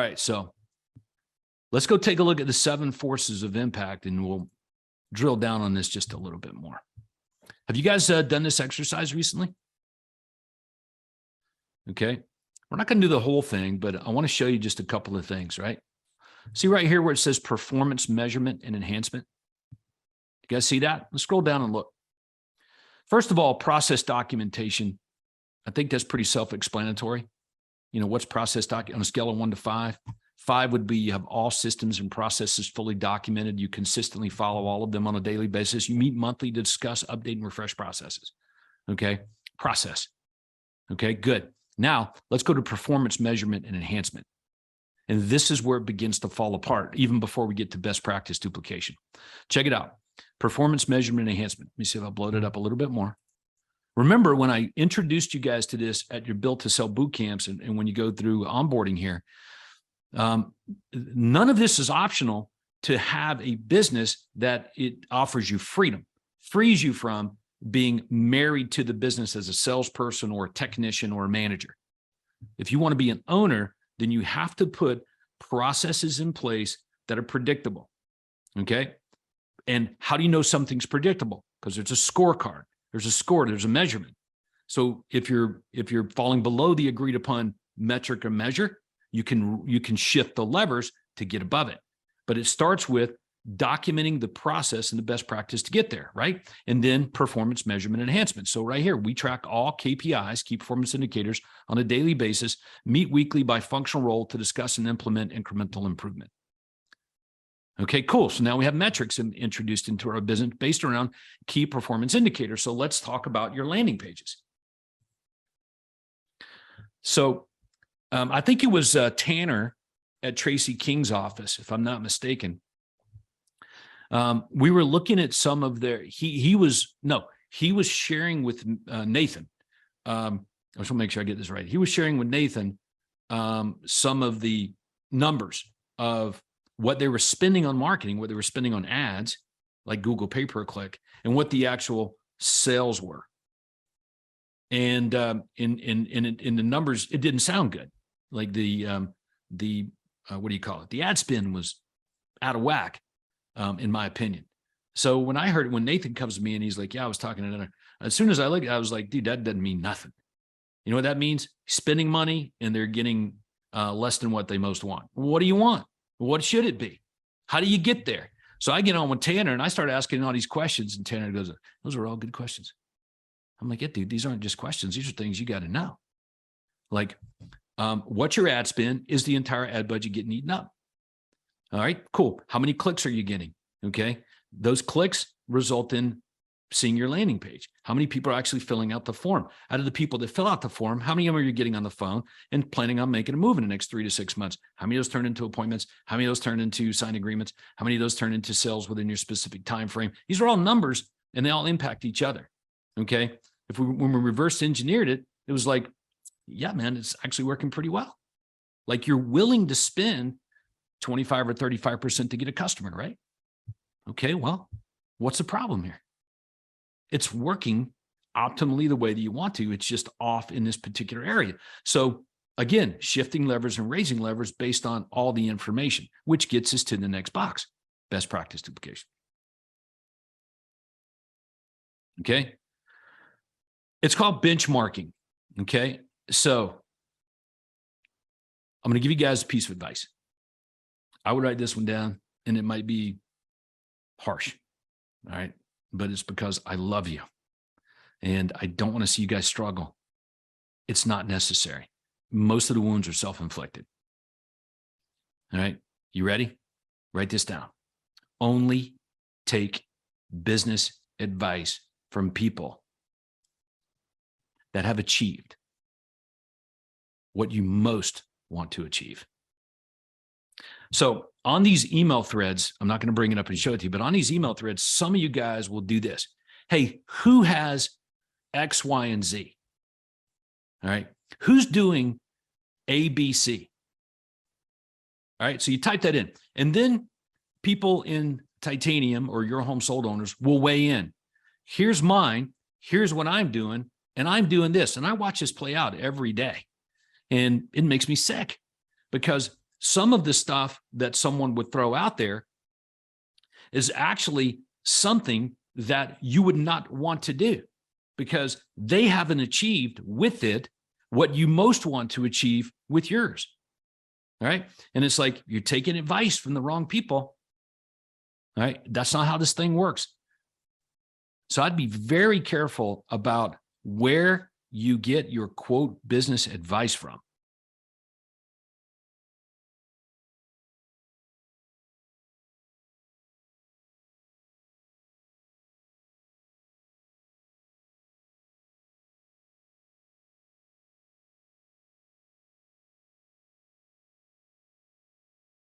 right, so let's go take a look at the 7 forces of impact, and we'll drill down on this just a little bit more. Have you guys done this exercise recently? Okay. We're not going to do the whole thing, but I want to show you just a couple of things, right? See right here where it says performance measurement and enhancement? You guys see that? Let's scroll down and look. First of all, process documentation. I think that's pretty self-explanatory. You know, what's process doc on a scale of 1 to 5? 5 would be you have all systems and processes fully documented. You consistently follow all of them on a daily basis. You meet monthly to discuss, update, and refresh processes. Okay, process. Okay, good. Now, let's go to performance measurement and enhancement. And this is where it begins to fall apart, even before we get to best practice duplication. Check it out. Performance measurement and enhancement. Let me see if I'll bloat it up a little bit more. Remember when I introduced you guys to this at your Built to Sell boot camps and when you go through onboarding here, none of this is optional to have a business that it offers you freedom, frees you from being married to the business as a salesperson or a technician or a manager. If you want to be an owner, then you have to put processes in place that are predictable. Okay. And how do you know something's predictable? Because there's a scorecard, there's a score, there's a measurement. So if you're falling below the agreed upon metric or measure, you can shift the levers to get above it. But it starts with documenting the process and the best practice to get there, right? And then performance measurement enhancement. So right here, we track all KPIs, key performance indicators, on a daily basis, meet weekly by functional role to discuss and implement incremental improvement. Okay, cool. So now we have metrics introduced into our business based around key performance indicators. So let's talk about your landing pages. So I think it was Tanner at Tracy King's office, if I'm not mistaken. We were looking at some of their, he was sharing with Nathan. I just want to make sure I get this right. He was sharing with Nathan some of the numbers of what they were spending on marketing, what they were spending on ads, like Google pay-per-click, and what the actual sales were. And in the numbers, it didn't sound good. Like the what do you call it? The ad spend was out of whack, in my opinion. So when I heard, when Nathan comes to me and he's like, yeah, I was talking to another, as soon as I looked, I was like, dude, that doesn't mean nothing. You know what that means? Spending money and they're getting less than what they most want. What do you want? What should it be? How do you get there? So I get on with Tanner and I start asking all these questions, and Tanner goes, those are all good questions. I'm like, yeah, dude, these aren't just questions. These are things you got to know. Like, what's your ad spend? Is the entire ad budget getting eaten up? All right, cool. How many clicks are you getting? Okay. Those clicks result in seeing your landing page. How many people are actually filling out the form? Out of the people that fill out the form, how many of them are you getting on the phone and planning on making a move in the next 3 to 6 months? How many of those turn into appointments? How many of those turn into signed agreements? How many of those turn into sales within your specific time frame? These are all numbers and they all impact each other. Okay. When we reverse engineered it, it was like, yeah, man, it's actually working pretty well. Like you're willing to spend 25 or 35% to get a customer, right? Okay, well, what's the problem here? It's working optimally the way that you want to. It's just off in this particular area. So again, shifting levers and raising levers based on all the information, which gets us to the next box, best practice duplication. Okay. It's called benchmarking. Okay. So I'm going to give you guys a piece of advice. I would write this one down and it might be harsh. All right. But it's because I love you and I don't want to see you guys struggle. It's not necessary. Most of the wounds are self-inflicted. All right. You ready? Write this down. Only take business advice from people that have achieved what you most want to achieve. So on these email threads, I'm not going to bring it up and show it to you, but on these email threads, some of you guys will do this. Hey, who has X, Y, and Z? All right. Who's doing A, B, C? All right. So you type that in, and then people in Titanium or Your Home Sold owners will weigh in. Here's mine. Here's what I'm doing. And I'm doing this. And I watch this play out every day. And it makes me sick because some of the stuff that someone would throw out there is actually something that you would not want to do because they haven't achieved with it what you most want to achieve with yours. All right. And it's like you're taking advice from the wrong people. All right. That's not how this thing works. So I'd be very careful about where you get your quote business advice from.